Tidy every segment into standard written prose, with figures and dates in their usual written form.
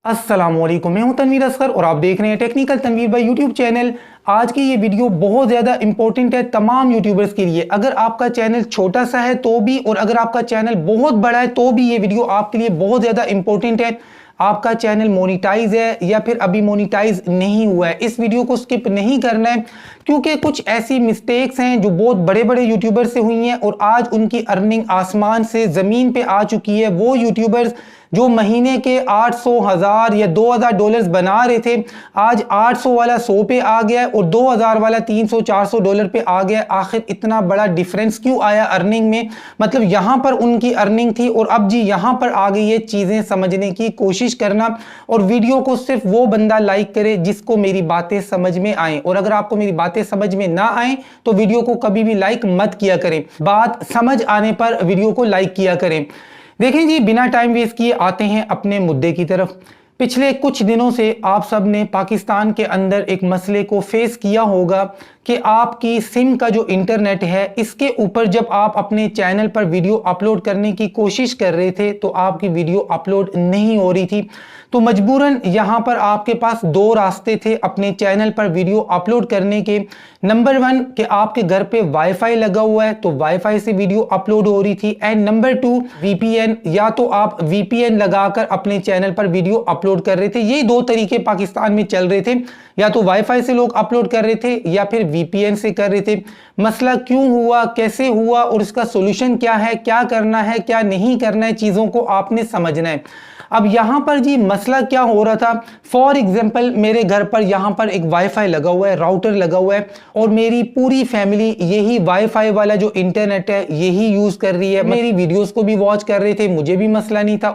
अस्सलामुअलैकुम, मैं हूं तनवीर असगर और आप देख रहे हैं टेक्निकल तनवीर भाई यूट्यूब चैनल। आज की ये वीडियो बहुत ज़्यादा इंपॉर्टेंट है तमाम यूट्यूबर्स के लिए। अगर आपका चैनल छोटा सा है तो भी, और अगर आपका चैनल बहुत बड़ा है तो भी ये वीडियो आपके लिए बहुत ज़्यादा इंपॉर्टेंट है। आपका चैनल मोनिटाइज है या फिर अभी मोनिटाइज नहीं हुआ है, इस वीडियो को स्किप नहीं करना है, क्योंकि कुछ ऐसी मिस्टेक्स हैं जो बहुत बड़े बड़े यूट्यूबर से हुई हैं और आज उनकी अर्निंग आसमान से ज़मीन पे आ चुकी है। वो यूट्यूबर्स जो महीने के 800, 1000 या 2000 डॉलर्स बना रहे थे, आज 800 वाला 100 पे आ गया और 2000 वाला 300, 400 डॉलर पे आ गया। आखिर इतना बड़ा डिफरेंस क्यों आया अर्निंग में? मतलब यहां पर उनकी अर्निंग थी और अब जी यहां पर आ गई है। चीजें समझने की कोशिश करना और वीडियो को सिर्फ वो बंदा लाइक करे जिसको मेरी बातें समझ में आए, और अगर आपको मेरी बातें समझ में ना आए तो वीडियो को कभी भी लाइक मत किया करें। बात समझ आने पर वीडियो को लाइक किया करें। देखें जी, बिना टाइम वेस्ट किए आते हैं अपने मुद्दे की तरफ। पिछले कुछ दिनों से आप सब ने पाकिस्तान के अंदर एक मसले को फेस किया होगा कि आपकी सिम का जो इंटरनेट है, इसके ऊपर जब आप अपने चैनल पर वीडियो अपलोड करने की कोशिश कर रहे थे तो आपकी वीडियो अपलोड नहीं हो रही थी। तो मजबूरन यहाँ पर आपके पास दो रास्ते थे अपने चैनल पर वीडियो अपलोड करने के। नंबर 1 कि आपके घर पे वाईफाई लगा हुआ है तो वाईफाई से वीडियो अपलोड हो रही थी, एंड नंबर 2 वीपीएन, या तो आप वीपीएन लगाकर अपने चैनल पर वीडियो अपलोड कर रहे थे। ये दो तरीके पाकिस्तान में चल रहे थे, या तो वाईफाई से लोग अपलोड कर रहे थे या फिर वीपीएन से कर रहे थे। मसला क्यों हुआ, कैसे हुआ और इसका सोल्यूशन क्या है, क्या करना है, क्या नहीं करना है, चीजों को आपने समझना है। अब यहां पर जी मसला क्या हो रहा था, फॉर एग्जांपल मेरे घर पर यहां पर एक वाईफाई लगा हुआ है, राउटर लगा हुआ है, और मेरी पूरी फैमिली यही वाईफाई वाला जो इंटरनेट है यही यूज कर रही है। मेरी वीडियोस को भी वॉच कर रहे थे, मुझे भी मसला नहीं था।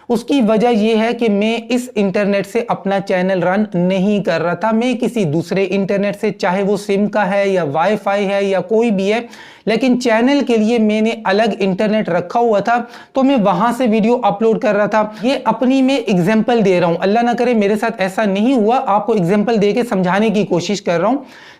उसकी वजह यह है कि मैं इस इंटरनेट से अपना चैनल रन नहीं कर रहा था, मैं किसी दूसरे इंटरनेट से, चाहे वो सिम का है या वाईफाई है या कोई भी है, लेकिन चैनल के लिए मैंने अलग इंटरनेट रखा हुआ था, तो मैं वहां से वीडियो अपलोड कर रहा था। ये अपनी मैं एग्जांपल दे रहा हूं, अल्लाह ना करे मेरे साथ ऐसा नहीं हुआ, आपको एग्जांपल देके समझाने की कोशिश कर रहा हूं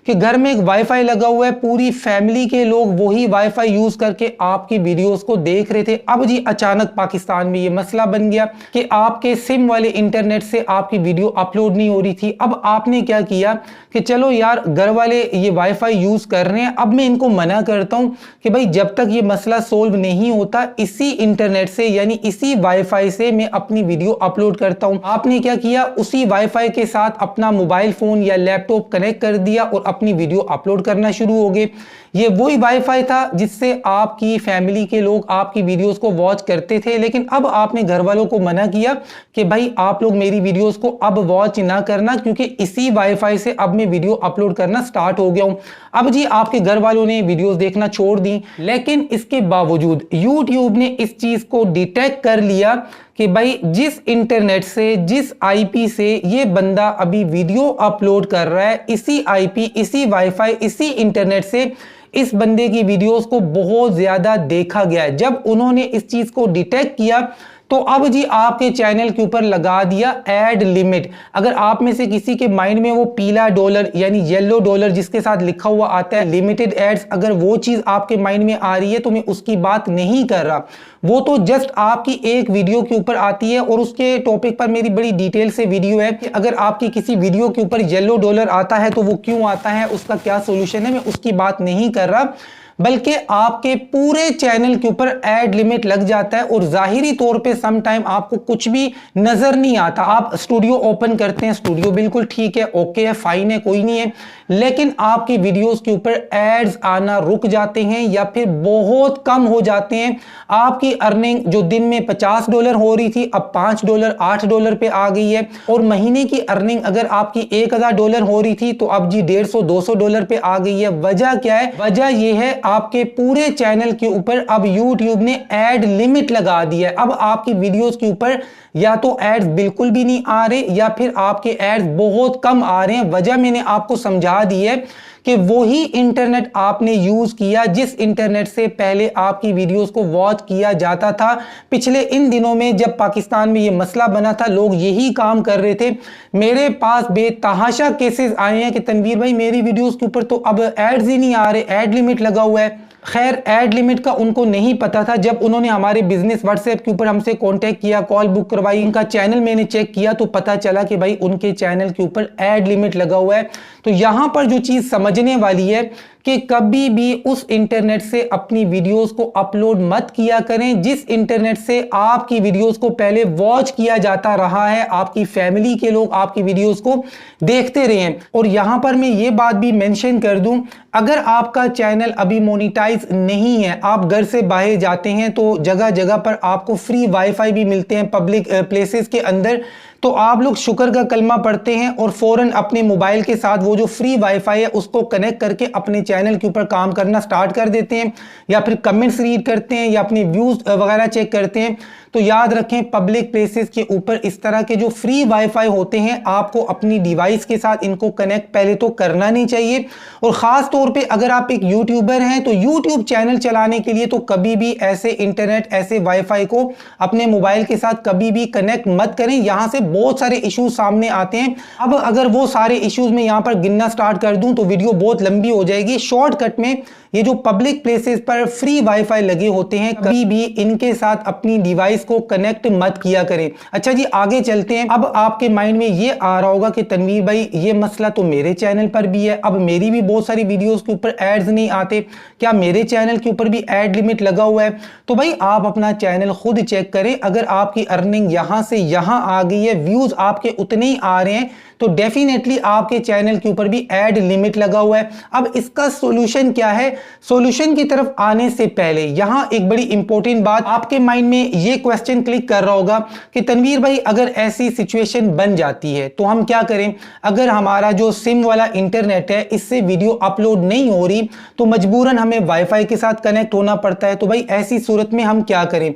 कि घर में एक वाईफाई लगा हुआ है, पूरी फैमिली के लोग वही वाईफाई यूज करके आपकी वीडियोस को देख रहे थे। अब जी अचानक पाकिस्तान में ये मसला बन गया कि आपके सिम वाले इंटरनेट से आपकी वीडियो अपलोड नहीं हो रही थी। अब आपने क्या किया कि चलो यार, घर वाले ये वाईफाई यूज कर रहे हैं, अब मैं इनको मना करता हूं कि भाई जब तक ये मसला सोल्व नहीं होता, इसी इंटरनेट से यानी इसी वाईफाई से मैं अपनी वीडियो अपलोड करता हूं। आपने क्या किया, उसी वाईफाई के साथ अपना मोबाइल फोन या लैपटॉप कनेक्ट कर दिया और अपनी वीडियो अपलोड करना शुरू हो गए। ये वही वाईफाई था जिससे आपकी फैमिली के लोग आपकी वीडियोस को वॉच करते थे, लेकिन अब आपने घर वालों को मना किया कि भाई आप लोग मेरी वीडियोस को अब वॉच ना करना, क्योंकि इसी वाईफाई से अब मैं वीडियो अपलोड करना स्टार्ट हो गया हूं। अब जी आपके घर वालों ने वीडियोस देखना छोड़ दी, लेकिन इसके बावजूद यूट्यूब ने इस चीज को डिटेक्ट कर लिया कि भाई जिस इंटरनेट से, जिस आईपी से ये बंदा अभी वीडियो अपलोड कर रहा है, इसी आईपी, इसी वाईफाई, इसी इंटरनेट से इस बंदे की वीडियोस को बहुत ज्यादा देखा गया है। जब उन्होंने इस चीज को डिटेक्ट किया तो अब जी आपके चैनल के ऊपर लगा दिया ऐड लिमिट। अगर आप में से किसी के माइंड में वो पीला डॉलर यानी येलो डॉलर जिसके साथ लिखा हुआ आता है लिमिटेड एड्स, अगर वो चीज आपके माइंड में आ रही है तो मैं उसकी बात नहीं कर रहा। वो तो जस्ट आपकी एक वीडियो के ऊपर आती है और उसके टॉपिक पर मेरी बड़ी डिटेल से वीडियो है कि अगर आपकी किसी वीडियो के ऊपर येलो डॉलर आता है तो वो क्यों आता है, उसका क्या सोल्यूशन है, मैं उसकी बात नहीं कर रहा, बल्कि आपके पूरे चैनल के ऊपर ऐड लिमिट लग जाता है और जाहिरी तौर पे सम टाइम आपको कुछ भी नजर नहीं आता। आप स्टूडियो ओपन करते हैं, स्टूडियो बिल्कुल ठीक है, ओके है, फाइन है, कोई नहीं है, लेकिन आपकी वीडियोस के ऊपर एड्स आना रुक जाते हैं या फिर बहुत कम हो जाते हैं। आपकी अर्निंग जो दिन में $50 हो रही थी अब $5, $8 पे आ गई है, और महीने की अर्निंग अगर आपकी $1000 हो रही थी तो अब जी $150 पे आ गई है। वजह क्या है? वजह यह है आपके पूरे चैनल के ऊपर अब YouTube ने ऐड लिमिट लगा दी है। अब आपकी वीडियोस के ऊपर या तो एड्स बिल्कुल भी नहीं आ रहे या फिर आपके एड्स बहुत कम आ रहे हैं। वजह मैंने आपको समझा दी है कि वही इंटरनेट आपने यूज किया जिस इंटरनेट से पहले आपकी वीडियोस को वॉच किया जाता था। पिछले इन दिनों में जब पाकिस्तान में ये मसला बना था, लोग यही काम कर रहे थे। मेरे पास बेतहाशा केसेस आए हैं कि तनवीर भाई मेरी वीडियोस के ऊपर तो अब एड्स ही नहीं आ रहे, एड लिमिट लगा हुआ है। खैर ऐड लिमिट का उनको नहीं पता था। जब उन्होंने हमारे बिजनेस व्हाट्सएप के ऊपर हमसे कांटेक्ट किया, कॉल बुक करवाई, उनका चैनल मैंने चेक किया तो पता चला कि भाई उनके चैनल के ऊपर ऐड लिमिट लगा हुआ है। तो यहां पर जो चीज समझने वाली है कि कभी भी उस इंटरनेट से अपनी वीडियोस को अपलोड मत किया करें जिस इंटरनेट से आपकी वीडियोस को पहले वॉच किया जाता रहा है, आपकी फैमिली के लोग आपकी वीडियोस को देखते रहे हैं। और यहां पर मैं ये बात भी मेंशन कर दूं, अगर आपका चैनल अभी मोनेटाइज नहीं है, आप घर से बाहर जाते हैं तो जगह जगह पर आपको फ्री वाईफाई भी मिलते हैं पब्लिक प्लेसेस के अंदर, तो आप लोग शुक्र का कलमा पढ़ते हैं और फौरन अपने मोबाइल के साथ वो जो फ्री वाईफाई है उसको कनेक्ट करके अपने चैनल के ऊपर काम करना स्टार्ट कर देते हैं, या फिर कमेंट्स रीड करते हैं या अपने व्यूज वगैरह चेक करते हैं। तो याद रखें, पब्लिक प्लेसेस के ऊपर इस तरह के जो फ्री वाईफाई होते हैं आपको अपनी डिवाइस के साथ इनको कनेक्ट पहले तो करना नहीं चाहिए। और खास तौर पे अगर आप एक यूट्यूबर हैं तो यूट्यूब चैनल चलाने के लिए तो कभी भी ऐसे इंटरनेट, ऐसे वाईफाई को अपने मोबाइल के साथ कभी भी कनेक्ट मत करें। यहां से बहुत सारे इश्यूज सामने आते हैं। अब अगर वो सारे इश्यूज में यहां पर गिनना स्टार्ट कर दूं तो वीडियो बहुत लंबी हो जाएगी। शॉर्टकट में, ये जो पब्लिक प्लेसेस पर फ्री वाईफाई लगे होते हैं कभी भी इनके साथ अपनी डिवाइस को कनेक्ट मत किया करें। अच्छा जी, आगे चलते हैं। अब आपके माइंड में ये आ रहा होगा कि तनवीर भाई ये मसला तो मेरे चैनल पर भी है, अब मेरी भी बहुत सारी वीडियोस के ऊपर एड्स नहीं आते, क्या मेरे चैनल के ऊपर भी एड लिमिट लगा हुआ है? तो भाई आप अपना चैनल खुद चेक करें। अगर आपकी अर्निंग यहां से यहां आ गई है, व्यूज आपके उतने ही आ रहे हैं, तो डेफिनेटली आपके चैनल के ऊपर भी एड लिमिट लगा हुआ है। अब इसका सॉल्यूशन क्या है? सॉल्यूशन की तरफ आने से पहले यहां एक बड़ी इंपॉर्टेंट बात, आपके माइंड में ये क्वेश्चन क्लिक कर रहा होगा कि तनवीर भाई अगर ऐसी सिचुएशन बन जाती है तो हम क्या करें? अगर हमारा जो सिम वाला इंटरनेट है इससे वीडियो अपलोड नहीं हो रही तो मजबूरन हमें वाईफाई के साथ कनेक्ट होना पड़ता है, तो भाई ऐसी सूरत में हम क्या करें?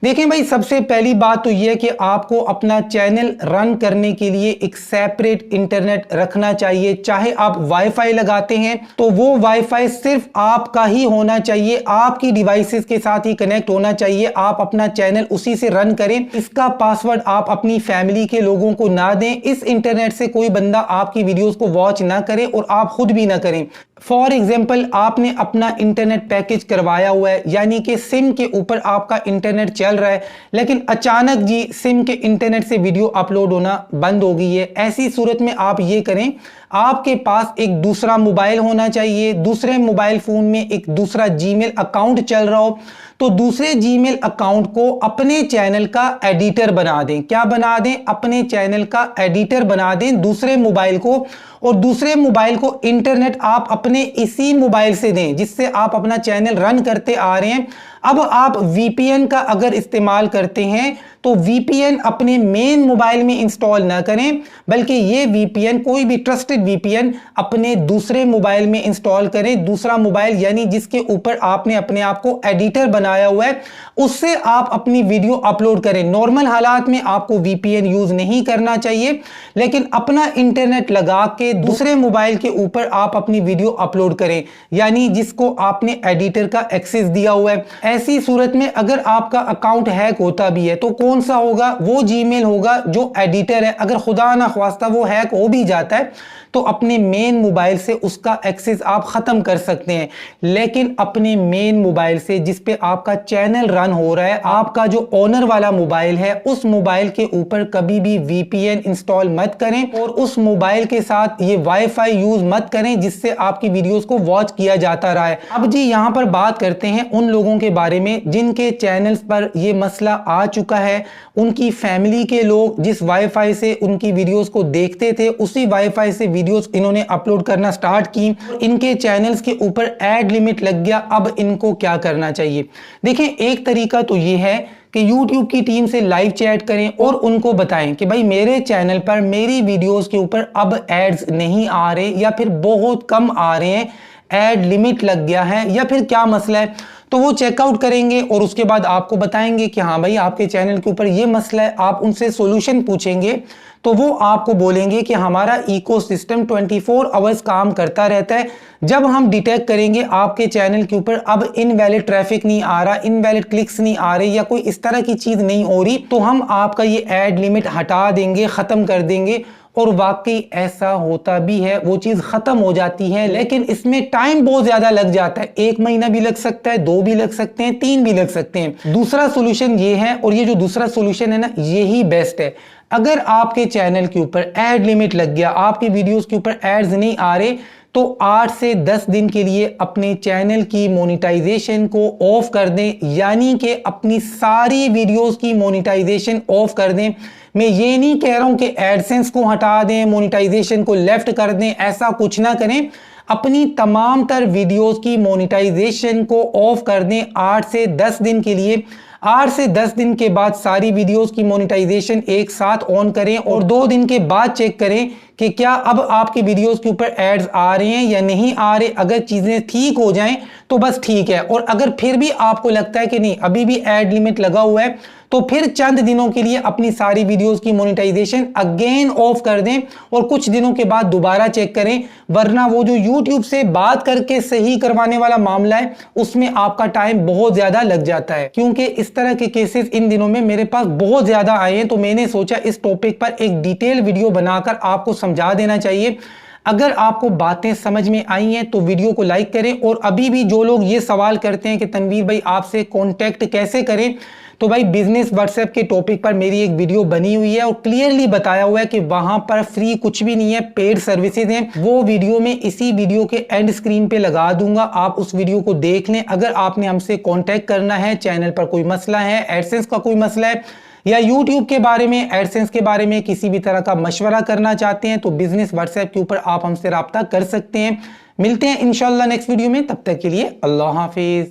देखें भाई, सबसे पहली बात तो यह है कि आपको अपना चैनल रन करने के लिए एक सेपरेट इंटरनेट रखना चाहिए। चाहे आप वाईफाई लगाते हैं तो वो वाईफाई सिर्फ आपका ही होना चाहिए, आपकी डिवाइसेस के साथ ही कनेक्ट होना चाहिए। आप अपना चैनल उसी से रन करें। इसका पासवर्ड आप अपनी फैमिली के लोगों को ना दें। इस इंटरनेट से कोई बंदा आपकी वीडियोस को वॉच ना करे और आप खुद भी ना करें। फॉर एग्जाम्पल, आपने अपना इंटरनेट पैकेज करवाया हुआ है, यानी कि सिम के ऊपर आपका इंटरनेट चल रहा है, लेकिन अचानक जी सिम के इंटरनेट से वीडियो अपलोड होना बंद हो गई है। ऐसी सूरत में आप ये करें, आपके पास एक दूसरा मोबाइल होना चाहिए, दूसरे मोबाइल फोन में एक दूसरा जीमेल अकाउंट चल रहा हो, तो दूसरे जीमेल अकाउंट को अपने चैनल का एडिटर बना दें। क्या बना दें? अपने चैनल का एडिटर बना दें दूसरे मोबाइल को, और दूसरे मोबाइल को इंटरनेट आप अपने इसी मोबाइल से दें जिससे आप अपना चैनल रन करते आ रहे हैं। अब आप वीपीएन का अगर इस्तेमाल करते हैं तो वीपीएन अपने मेन मोबाइल में इंस्टॉल ना करें, बल्कि ये वीपीएन, कोई भी ट्रस्टेड वीपीएन अपने दूसरे मोबाइल में इंस्टॉल करें। दूसरा मोबाइल यानी जिसके ऊपर आपने अपने आप को एडिटर बनाया हुआ है, उससे आप अपनी वीडियो अपलोड करें। नॉर्मल हालात में आपको वीपीएन यूज नहीं करना चाहिए, लेकिन अपना इंटरनेट लगा के दूसरे मोबाइल के ऊपर आप अपनी वीडियो अपलोड करें, यानी जिसको आपने एडिटर का एक्सेस दिया हुआ है। ऐसी सूरत में अगर आपका अकाउंट हैक होता भी है तो कौन सा होगा? वो जीमेल होगा जो एडिटर है। अगर खुदा ना ख्वास्ता वो हैक हो भी जाता है तो अपने मेन मोबाइल से उसका एक्सेस आप खत्म कर सकते हैं, लेकिन अपने मेन मोबाइल से जिस पे आपका चैनल रन हो रहा है, आपका जो ओनर वाला मोबाइल है, उस मोबाइल के ऊपर कभी भी वीपीएन इंस्टॉल मत करें और उस मोबाइल के साथ ये वाईफाई यूज मत करें जिससे आपकी वीडियोस को वॉच किया जाता रहा है। अब जी यहां पर बात करते हैं उन लोगों के बारे में जिनके चैनल्स पर ये मसला आ चुका है। उनकी फैमिली के लोग जिस वाईफाई से उनकी वीडियोस को देखते थे उसी वाईफाई से वीडियोस इन्होंने अपलोड करना स्टार्ट की, इनके चैनल्स के ऊपर एड लिमिट लग गया। अब इनको क्या करना चाहिए? देखें, एक तरीका तो ये है कि YouTube की टीम से लाइव चैट करें और उनको बताएं कि भाई मेरे चैनल पर मेरी वीडियोस के ऊपर अब एड्स नहीं आ रहे या फिर बहुत कम आ रहे हैं, एड लिमिट लग गया है या फिर क्या मसला है। तो वो चेकआउट करेंगे और उसके बाद आपको बताएंगे कि हाँ भाई आपके चैनल के ऊपर ये मसला है। आप उनसे सॉल्यूशन पूछेंगे तो वो आपको बोलेंगे कि हमारा इकोसिस्टम 24 आवर्स काम करता रहता है। जब हम डिटेक्ट करेंगे आपके चैनल के ऊपर अब इनवैलिड ट्रैफिक नहीं आ रहा, इनवैलिड क्लिक्स नहीं आ रही या कोई इस तरह की चीज नहीं हो रही, तो हम आपका ये एड लिमिट हटा देंगे, खत्म कर देंगे और वाकई ऐसा होता भी है, वो चीज खत्म हो जाती है, लेकिन इसमें टाइम बहुत ज्यादा लग जाता है। 1 महीना भी लग सकता है, 2 भी लग सकते हैं, 3 भी लग सकते हैं। दूसरा सोल्यूशन ये है, और ये जो दूसरा सोल्यूशन है ना, यही बेस्ट है। अगर आपके चैनल के ऊपर एड लिमिट लग गया, आपके वीडियोस के ऊपर एड्स नहीं आ रहे, तो 8 से 10 दिन के लिए अपने चैनल की मोनेटाइजेशन को ऑफ कर दें, यानी कि अपनी सारी वीडियोस की मोनेटाइजेशन ऑफ कर दें। मैं ये नहीं कह रहा हूं कि एडसेंस को हटा दें, मोनेटाइजेशन को लेफ्ट कर दें, ऐसा कुछ ना करें। अपनी तमाम तर वीडियोस की मोनेटाइजेशन को ऑफ कर दें 8 से 10 दिन के लिए। 8 से 10 दिन के बाद सारी वीडियोस की मोनेटाइजेशन एक साथ ऑन करें और 2 दिन के बाद चेक करें कि क्या अब आपकी वीडियोस के ऊपर एड्स आ रहे हैं या नहीं आ रहे। अगर चीजें ठीक हो जाएं तो बस ठीक है, और अगर फिर भी आपको लगता है कि नहीं अभी भी एड लिमिट लगा हुआ है, तो फिर चंद दिनों के लिए अपनी सारी वीडियोस की मोनेटाइजेशन अगेन ऑफ कर दें और कुछ दिनों के बाद दोबारा चेक करें। वरना वो जो YouTube से बात करके सही करवाने वाला मामला है, उसमें आपका टाइम बहुत ज्यादा लग जाता है। क्योंकि इस तरह के केसेस इन दिनों में मेरे पास बहुत ज्यादा आए हैं, तो मैंने सोचा इस टॉपिक पर एक डिटेल वीडियो बनाकर आपको समझा देना चाहिए। अगर आपको बातें समझ में आई हैं तो वीडियो को लाइक करें। और अभी भी जो लोग ये सवाल करते हैं कि तनवीर भाई आपसे कांटेक्ट कैसे करें, तो भाई बिजनेस व्हाट्सएप के टॉपिक पर मेरी एक वीडियो बनी हुई है और क्लियरली बताया हुआ है कि वहां पर फ्री कुछ भी नहीं है, पेड सर्विसेज हैं। वो वीडियो में इसी वीडियो के एंड स्क्रीन पे लगा दूंगा, आप उस वीडियो को देख लें। अगर आपने हमसे कांटेक्ट करना है, चैनल पर कोई मसला है, एडसेंस का कोई मसला है, या YouTube के बारे में, एडसेंस के बारे में किसी भी तरह का मशवरा करना चाहते हैं, तो बिजनेस व्हाट्सएप के ऊपर आप हमसे राब्ता कर सकते हैं। मिलते हैं इंशाल्लाह नेक्स्ट वीडियो में, तब तक के लिए अल्लाह हाफिज।